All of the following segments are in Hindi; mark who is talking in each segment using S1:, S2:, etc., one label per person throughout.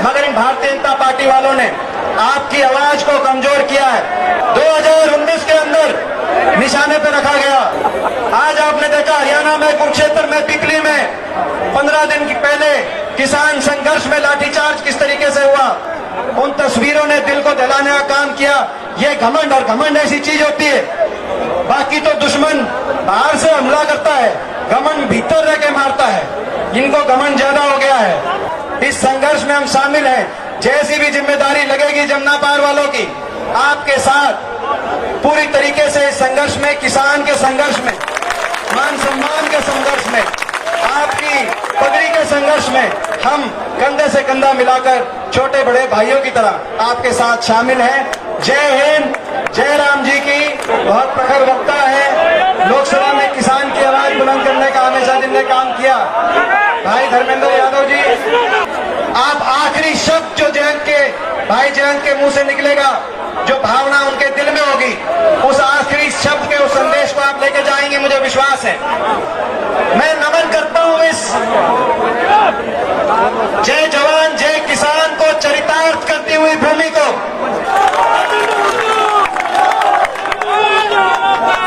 S1: मगर इन भारतीय जनता पार्टी वालों ने आपकी आवाज को कमजोर किया है। 2019 के अंदर निशाने पर रखा गया। आज आपने देखा हरियाणा में, कुरुक्षेत्र में, पिपली में 15 दिन की पहले किसान संघर्ष में लाठीचार्ज किस तरीके से हुआ, उन तस्वीरों ने दिल को दहलाने का काम किया। ये घमंड, और घमंड ऐसी चीज होती है, बाकी तो दुश्मन बाहर से हमला करता है, घमंड भीतर रह के मारता है। इनको घमंड ज्यादा हो गया है। इस संघर्ष में हम शामिल हैं। जैसी भी जिम्मेदारी लगेगी जमुना पार वालों की, आपके साथ पूरी तरीके से इस संघर्ष में, किसान के संघर्ष में, मान सम्मान के संघर्ष में, आपकी पगड़ी के संघर्ष में हम कंधे से कंधा मिलाकर छोटे बड़े भाइयों की तरह आपके साथ शामिल हैं। जय हिंद, जय राम जी की। बहुत प्रखर वक्ता है, लोकसभा में किसान की आवाज बुलंद करने का हमेशा जिनने काम किया, भाई धर्मेंद्र यादव जी। आप आखिरी शब्द जो जयंत के, भाई जयंत के मुंह से निकलेगा, जो भावना उनके दिल में होगी, उस आखिरी शब्द के, उस संदेश को आप लेके जाएंगे, मुझे विश्वास है। मैं नमन करता हूं इस जय जवान जय किसान को चरितार्थ करती हुई भूमि को।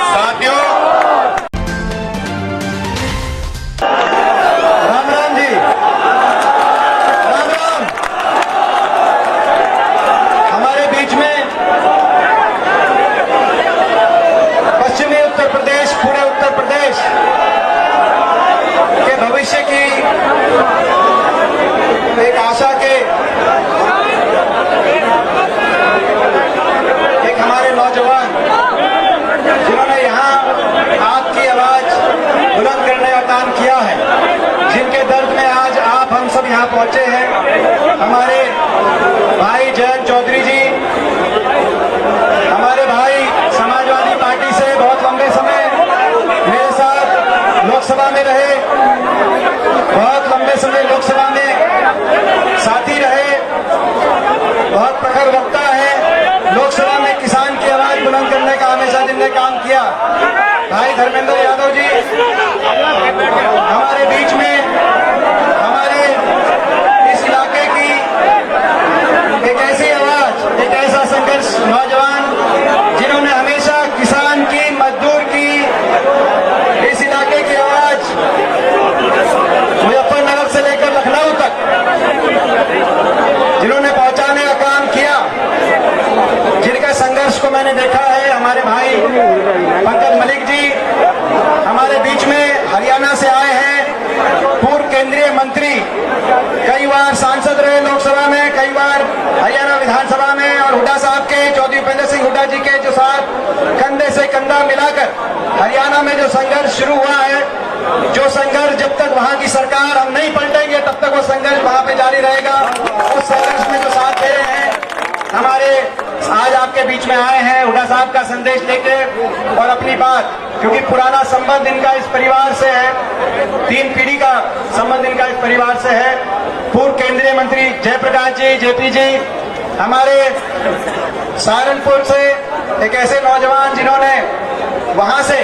S1: साथियों, राम राम जी, राम राम। हमारे बीच में पश्चिमी उत्तर प्रदेश, पूरे उत्तर प्रदेश के भविष्य की एक आशा के एक हमारे नौजवान, जिन्होंने यहाँ आपकी आवाज बुलंद करने का काम किया है, जिनके दर्द में आज आप हम सब यहाँ पहुंचे हैं। हमारे भाई जयंत चौधरी जी, हमारे भाई समाजवादी पार्टी से बहुत लंबे समय मेरे साथ लोकसभा में रहे, बहुत लंबे समय लोकसभा में साथी रहे, बहुत प्रखर वक्ता है, लोकसभा में किसान की आवाज बुलंद करने का हमेशा जिनने काम किया, भाई धर्मेंद्र यादव जी। हमारे बीच में हमारे इस इलाके की एक ऐसी आवाज, एक ऐसा संघर्ष नौजवान, जिन्होंने हमेशा किसान की, मजदूर की, इस इलाके की आवाज मुजफ्फरनगर से लेकर लखनऊ तक जिन्होंने पहुंचाने का काम किया, जिनका संघर्ष को मैंने देखा है। हमारे भाई पंकज मलिक जी हमारे बीच में हरियाणा से आए हैं, पूर्व केंद्रीय मंत्री, कई बार सांसद रहे लोकसभा में, कई बार हरियाणा विधानसभा में, और हुड्डा साहब के, चौधरी उपेंद्र सिंह हुड्डा जी के जो साथ कंधे से कंधा मिलाकर हरियाणा में जो संघर्ष शुरू हुआ है, जो संघर्ष जब तक वहां की सरकार हम नहीं पलटेंगे तब तक वो संघर्ष वहां पे जारी रहेगा। उस संघर्ष में जो साथ दे रहे हैं हमारे, आज आपके बीच में आए हैं हुड्डा साहब का संदेश लेके और अपनी बात, क्योंकि पुराना संबंध इनका इस परिवार से है, 3 पीढ़ी का संबंध इनका इस परिवार से है। पूर्व केंद्रीय मंत्री जयप्रकाश जी, जेपी जी, हमारे सहारनपुर से एक ऐसे नौजवान जिन्होंने वहां से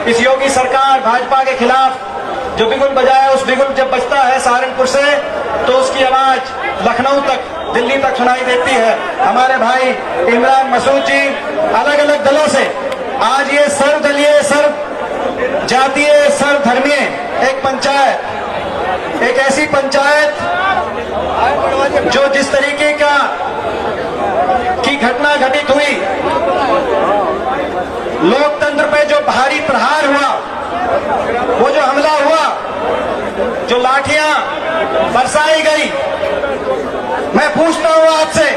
S1: इस योगी सरकार भाजपा के खिलाफ जो बिगुल बजाया, उस बिगुल जब बजता है सहारनपुर से तो उसकी आवाज लखनऊ तक, दिल्ली तक सुनाई देती है। हमारे भाई इमरान मसूद जी, अलग अलग दलों से आज ये सर्वदलीय, सर्व जातीय, सर्वधर्मीय एक पंचायत, एक ऐसी पंचायत जो जिस तरीके का की घटना घटित हुई, लोकतंत्र पे जो भारी प्रहार हुआ, वो जो हमला हुआ, जो लाठियां बरसाई गई, मैं पूछता हूं आपसे,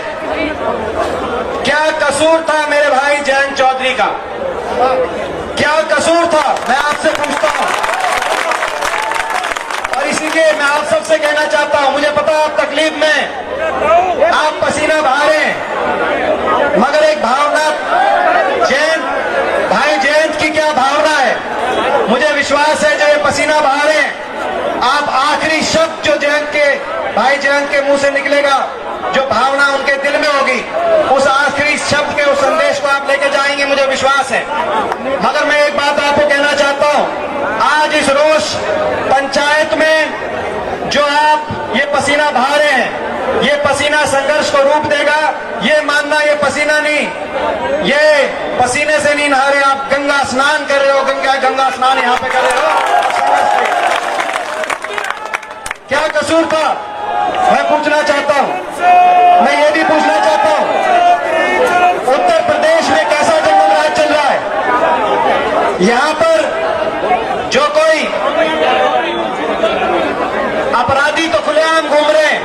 S1: क्या कसूर था मेरे भाई जयंत चौधरी का? क्या कसूर था? मैं आपसे पूछता हूं। और इसीलिए मैं आप सबसे कहना चाहता हूं, मुझे पता आप तकलीफ में, आप पसीना बहा रहे हैं, मगर एक भावना, भाई जयंत की क्या भावना है, मुझे विश्वास है जो ये पसीना बहा रहे हैं, आप आखिरी शब्द जो जयंत के, भाई जयंत के मुंह से निकलेगा, जो भावना उनके दिल में होगी, उस आखिरी शब्द के, उस संदेश को आप लेके जाएंगे, मुझे विश्वास है। मगर मैं एक बात आपको कहना चाहता हूं, आज इस रोष पंचायत में जो आप ये पसीना बहा रहे हैं, ये पसीना संघर्ष को रूप देगा, ये मानना ये पसीना नहीं, ये पसीने से नहीं नहा रहे आप, गंगा स्नान कर रहे हो, गंगा स्नान यहाँ पे कर रहे हो। क्या कसूर था, मैं पूछना चाहता हूं। मैं ये भी पूछना चाहता हूं, उत्तर प्रदेश में कैसा जंगल राज चल रहा है? यहां पर जो कोई अपराधी तो खुलेआम घूम रहे हैं,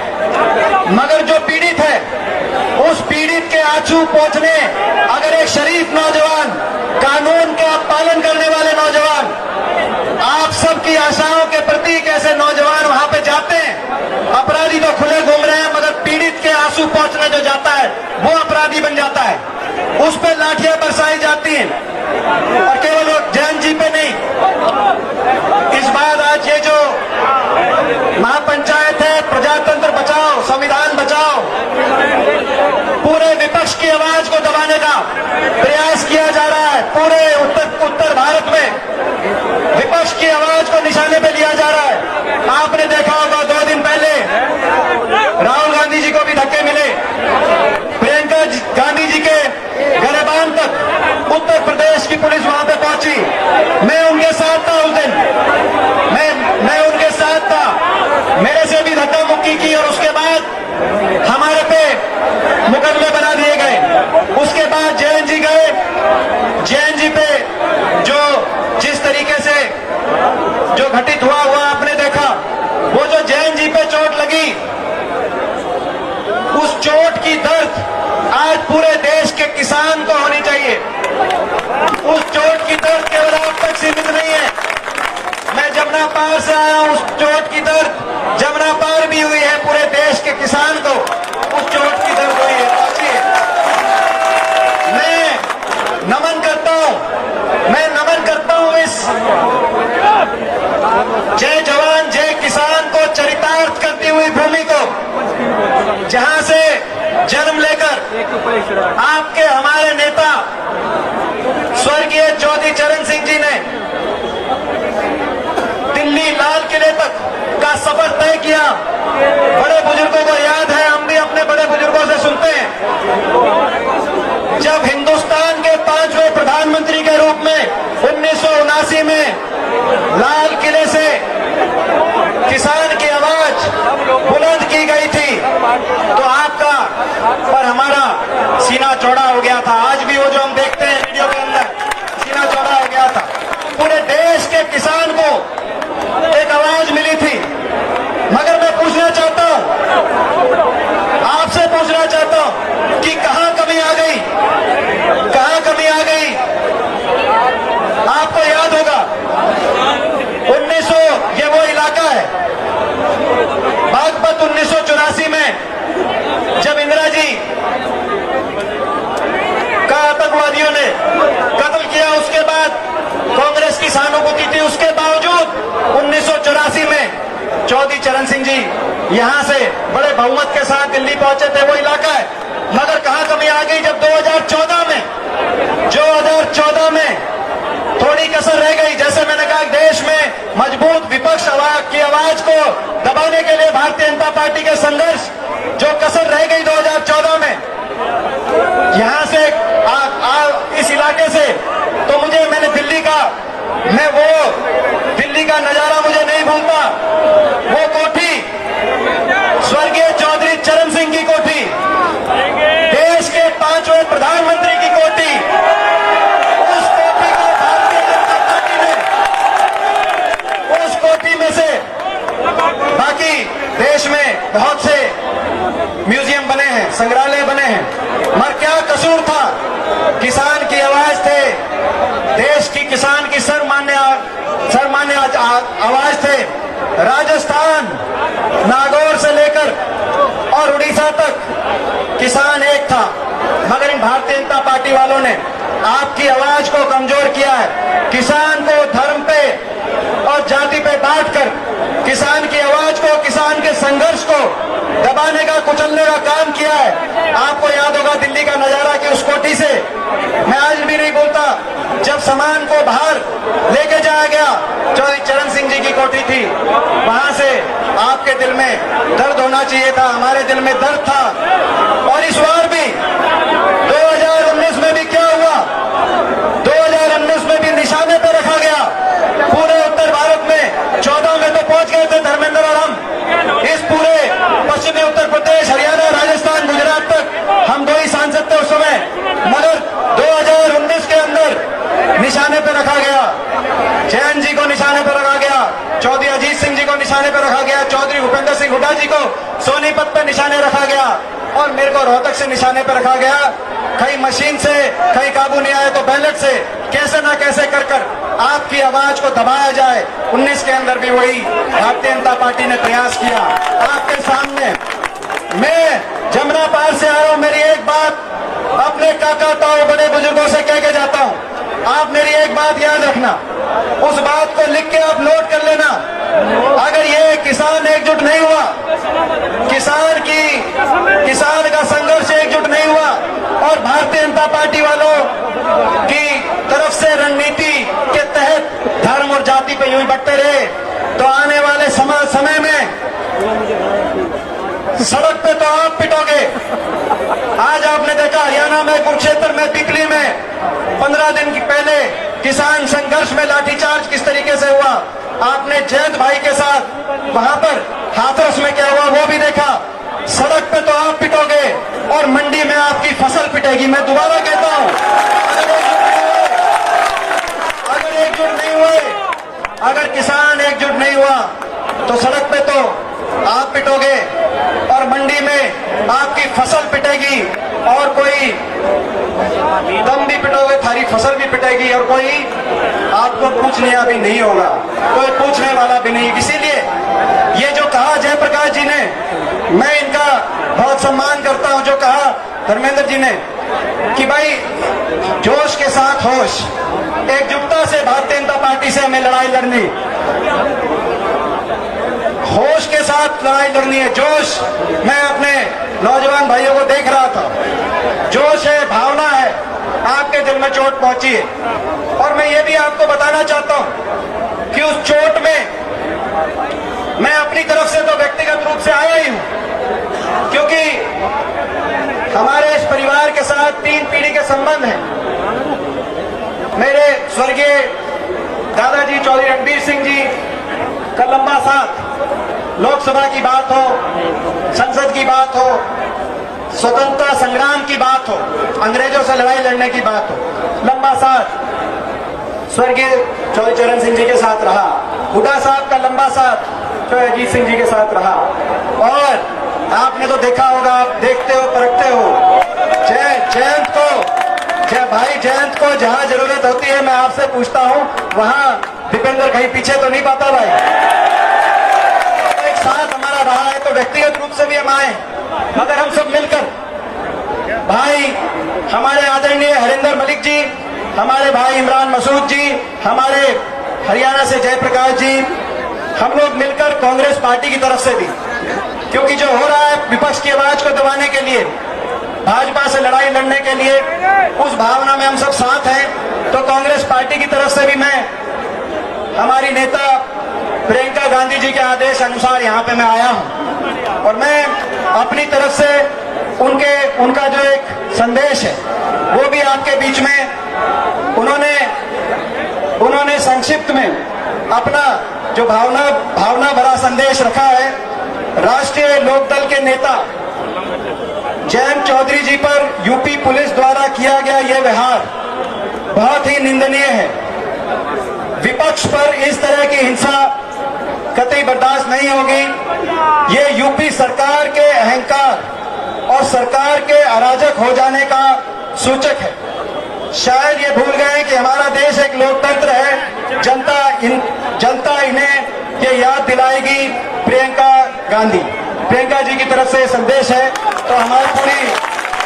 S1: मगर जो पीड़ित है, उस पीड़ित के आंसू पोंछने अगर एक शरीफ नौजवान, कानून का पालन करने वाले नौजवान, आप सबकी आशाओं के प्रतीक ऐसे नौजवान वहां पे जाते हैं, अपराधी तो खुले घूम रहे हैं, मगर पीड़ित के आंसू पोंछने जो जाता है वो अपराधी बन जाता है, उस पे लाठियां बरसाई जाती हैं। और केवल वो जैन जी पे नहीं, इस बार आज ये जो महापंचायत है, प्रजातंत्र बचाओ, संविधान बचाओ, पूरे विपक्ष की आवाज को दबाने का प्रयास किया जा रहा है। पूरे उत्तर भारत में विपक्ष की आवाज को निशाने पे लिया जा रहा है। आपने देखा होगा 2 दिन पहले राहुल गांधी जी को भी धक्के मिले, प्रियंका गांधी जी के गिरबान तक उत्तर प्रदेश की पुलिस वहां पे पहुंची। मैं उनके साथ था उस दिन, मैं उनके साथ था, मेरे से भी धक्का मुक्की की और उसके बाद हमारे पे मुकदमे बना दिए गए। उसके बाद जैन जी गए, जैन जी पे जो जिस तरीके से जो घटित हुआ आपने देखा, वो जो जैन जी पे चोट लगी, उस चोट की दर्द आज पूरे देश के किसान को होनी चाहिए। उस चोट की दर्द केवल आप तक सीमित नहीं है। मैं जमुना पार से आया हूं, उस चोट की दर्द जमुना पार भी हुई है, पूरे देश के किसान को उस चोट की दर्द हुई है। मैं नमन करता हूं इस जय जवान जय किसान को चरितार्थ करती हुई भूमि को, जहां से जन्म लेकर आपके हमारे नेता स्वर्गीय चौधरी चरण सिंह जी ने दिल्ली लाल किले तक का सफर तय किया। बड़े बुजुर्गों को याद है, हम भी अपने बड़े बुजुर्गों से सुनते हैं, जब हिंदुस्तान के 5वें प्रधानमंत्री के रूप में 1979 में लाल किले से किसान की आवाज बुलंद की गई थी, तो आपका और हमारा सीना चौड़ा हो गया था। आज भी वो जो हम देखते हैं वीडियो के अंदर, सीना चौड़ा हो गया था। पूरे देश के किसान को एक आवाज मिली थी। मगर मैं पूछना चाहता हूं, आपसे पूछना चाहता हूं कि कहां कमी आ गई, कहां कमी आ गई? आपको याद होगा 1900, ये वो इलाका है बागपत, 1984 में जब इंदिरा जी का आतंकवादियों ने कत्ल किया, उसके बाद कांग्रेस की सहानुभूति थी, उसके बावजूद 1984 में चौधरी चरण सिंह जी यहां से बड़े बहुमत के साथ दिल्ली पहुंचे थे, वो इलाका है। मगर कहां कमी आ गई जब 2014 में थोड़ी कसर रह गई। जैसे मैंने कहा, देश में मजबूत विपक्ष की आवाज को दबाने के लिए भारतीय जनता पार्टी के संघर्ष, जो कसर रह गई 2014 में, यहां से इस इलाके से, तो मैंने दिल्ली का नजारा मुझे नहीं भूलता। वो कोठी स्वर्गीय चौधरी चरण सिंह की कोठी, देश के 5वें प्रधानमंत्री की कोठी, उस कोठी को भारतीय जनता पार्टी ने, उस कोठी में से बाकी देश में बहुत से म्यूजियम बने हैं, संग्रहालय बने हैं, मगर क्या कसूर था? किसान की आवाज थे, देश की किसान की सर्वमान्य आवाज थे। राजस्थान, नागौर से लेकर और उड़ीसा तक किसान एक था, मगर इन भारतीय जनता पार्टी वालों ने आपकी आवाज को कमजोर किया है। किसान को धर्म पे और जाति पे बांटकर किसान की आवाज को, किसान के संघर्ष को दबाने का, कुचलने का काम किया है। आपको याद होगा दिल्ली का नजारा कि उस कोठी से मैं आज भी नहीं बोलता, जब सामान को बाहर लेके जाया गया चौधरी चरण सिंह जी की की कोठी थी, वहां से आपके दिल में दर्द होना चाहिए था, हमारे दिल में दर्द था। और इस बार भी 2019 में भी क्या हुआ, 2019 में भी निशाने पर रखा गया। पूरे उत्तर भारत में 14 में तो पहुंच गए थे धर्मेंद्र और हम। इस पूरे पश्चिमी उत्तर प्रदेश, हरियाणा, राजस्थान, गुजरात तक हम 2 ही सांसद थे उस समय, मगर 2019 के अंदर निशाने पर रखा गया। जैन जी को निशाने पर रखा गया, चौधरी अजीत सिंह जी को निशाने पर रखा गया, चौधरी भूपेंद्र सिंह हुड्डा जी को सोनीपत पर निशाने रखा गया, और मेरे को रोहतक से निशाने पर रखा गया। कहीं मशीन से, कहीं काबू नहीं आया तो बैलेट से, कैसे ना कैसे कर कर आपकी आवाज को दबाया जाए। 19 के अंदर भी वही भारतीय जनता पार्टी ने प्रयास किया। आपके सामने मैं जमुना पार से आया हूं, मेरी एक बात अपने काका ताऊ बड़े बुजुर्गों से कह के जाता हूं, आप मेरी एक बात याद रखना, उस बात को लिख के आप नोट कर लेना। अगर ये किसान एकजुट नहीं हुआ, किसान का संघर्ष एकजुट नहीं हुआ, और भारतीय जनता पार्टी वालों की तरफ से रणनीति के तहत धर्म और जाति पे यूं ही बढ़ते रहे, तो आने वाले समय में सड़क पे तो आप पिटोगे। आज आपने देखा हरियाणा में, कुरुक्षेत्र में, पिपली में 15 दिन पहले किसान संघर्ष में लाठीचार्ज किस तरीके से हुआ। आपने जयंत भाई के साथ वहां पर हाथरस में क्या हुआ वो भी देखा। सड़क पे तो आप पिटोगे और मंडी में आपकी फसल पिटेगी। मैं दोबारा कहता हूं, अगर एकजुट नहीं हुए, अगर किसान एकजुट नहीं हुआ तो सड़क पे तो आप पिटोगे और मंडी में आपकी फसल पिटेगी, और कोई दम भी पिटोगे, थारी फसल भी पिटेगी, और कोई आपको पूछने भी नहीं होगा, कोई पूछने वाला भी नहीं। इसीलिए ये जो कहा जयप्रकाश जी ने, मैं इनका बहुत सम्मान करता हूं, जो कहा धर्मेंद्र जी ने कि भाई जोश के साथ होश, एकजुटता से भारतीय जनता पार्टी से हमें लड़ाई लड़नी, होश के साथ लड़ाई लड़नी है। जोश, मैं अपने नौजवान भाइयों को देख रहा था, जोश है, भावना है, आपके दिल में चोट पहुंची है। और मैं ये भी आपको बताना चाहता हूं कि उस चोट में मैं अपनी तरफ से तो व्यक्तिगत रूप से आया ही हूं, क्योंकि हमारे इस परिवार के साथ 3 पीढ़ी के संबंध हैं। मेरे स्वर्गीय दादाजी चौधरी रणबीर सिंह जी का लंबा साथ, लोकसभा की बात हो, संसद की बात हो, स्वतंत्रता संग्राम की बात हो, अंग्रेजों से लड़ाई लड़ने की बात हो, लंबा साथ स्वर्गीय चौधरी चरण सिंह जी के साथ रहा। हुड्डा साहब का लंबा साथ चौधरी अजीत सिंह जी के साथ रहा। और आपने तो देखा होगा, आप देखते हो, परखते हो, जयंत को जहां जरूरत होती है, मैं आपसे पूछता हूं, वहां दीपेंद्र कहीं पीछे तो नहीं पाता भाई। एक साथ हमारा रहा है तो व्यक्तिगत रूप से भी हम आए, मगर हम सब मिलकर, भाई हमारे आदरणीय हरिंदर मलिक जी, हमारे भाई इमरान मसूद जी, हमारे हरियाणा से जयप्रकाश जी, हम लोग मिलकर कांग्रेस पार्टी की तरफ से भी, क्योंकि जो हो रहा है विपक्ष की आवाज को दबाने के लिए, भाजपा से लड़ाई लड़ने के लिए, उस भावना में हम सब साथ हैं। तो कांग्रेस पार्टी की तरफ से भी मैं, हमारी नेता प्रियंका गांधी जी के आदेश अनुसार यहाँ पे मैं आया हूँ, और मैं अपनी तरफ से उनका जो एक संदेश है वो भी आपके बीच में, उन्होंने संक्षिप्त में अपना जो भावना भरा संदेश रखा है। राष्ट्रीय लोकदल के नेता जयंत चौधरी जी पर यूपी पुलिस द्वारा किया गया यह व्यवहार बहुत ही निंदनीय है। विपक्ष पर इस तरह की हिंसा कतई बर्दाश्त नहीं होगी। ये यूपी सरकार के अहंकार और सरकार के अराजक हो जाने का सूचक है। शायद ये भूल गए कि हमारा देश एक लोकतंत्र है। जनता इन्हें ये याद दिलाएगी। प्रियंका जी की तरफ से संदेश है। तो हमारी पूरी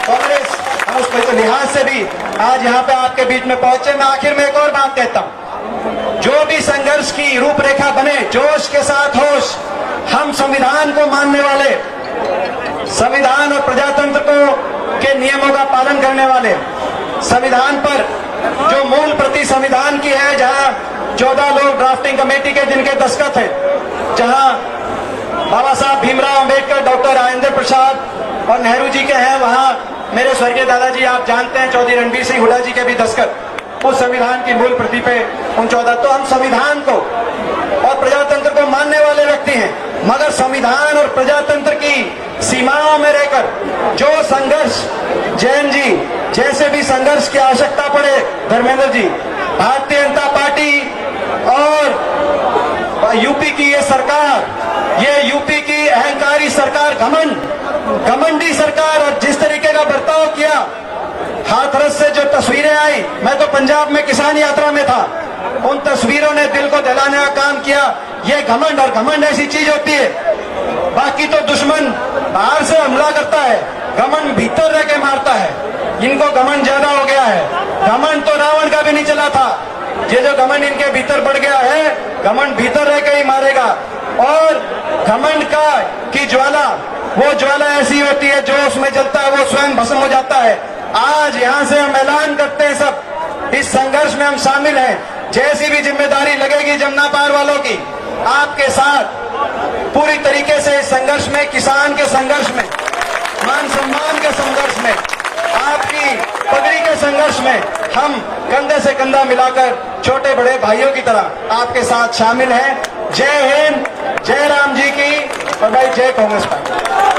S1: कांग्रेस, हम उस लिहाज से भी आज यहाँ पे आपके बीच में पहुंचे। मैं आखिर में एक और बात कहता हूँ, जो भी संघर्ष की रूपरेखा बने, जोश के साथ होश, हम संविधान को मानने वाले, संविधान और प्रजातंत्र के नियमों का पालन करने वाले, संविधान पर जो मूल प्रति संविधान की है, जहां 14 लोग ड्राफ्टिंग कमेटी के जिनके दस्तखत है, जहां बाबा साहब भीमराव अंबेडकर, डॉक्टर राजेंद्र प्रसाद और नेहरू जी के हैं, वहां मेरे स्वर्गीय दादाजी आप जानते हैं चौधरी रणबीर सिंह हुड्डा जी के भी दस्तखत उस संविधान की मूल प्रति पे उन 14। तो हम संविधान को और प्रजातंत्र को मानने वाले व्यक्ति हैं, मगर संविधान और प्रजातंत्र की सीमाओं में रहकर जो संघर्ष जैन जी जैसे भी संघर्ष की आवश्यकता पड़े, धर्मेंद्र जी, भारतीय जनता पार्टी और यूपी की ये सरकार, ये यूपी की अहंकारी सरकार, घमंडी सरकार, और जिस तरीके का बर्ताव किया, हाथरस से जो तस्वीरें आई, मैं तो पंजाब में किसान यात्रा में था, उन तस्वीरों ने दिल को दहलाने का काम किया। ये घमंड, और घमंड ऐसी चीज होती है, बाकी तो दुश्मन बाहर से हमला करता है, घमंड भीतर रह के मारता है। इनको घमंड ज्यादा हो गया है, घमंड तो रावण का भी नहीं चला था, ये जो घमंड इनके भीतर बढ़ गया है, घमंड भीतर रह के ही मारेगा। और घमंड की ज्वाला, वो ज्वाला ऐसी होती है जो उसमें जलता है वो स्वयं भस्म हो जाता है। आज यहां से हम ऐलान करते हैं, सब इस संघर्ष में हम शामिल हैं, जैसी भी जिम्मेदारी लगेगी जमुना पार वालों की, आपके साथ पूरी तरीके से इस संघर्ष में, किसान के संघर्ष में, मान सम्मान के संघर्ष में, आपकी पगड़ी के संघर्ष में हम कंधे से कंधा मिलाकर छोटे बड़े भाइयों की तरह आपके साथ शामिल हैं। जय हिंद, जय राम जी की, और भाई जय कांग्रेस पार्टी।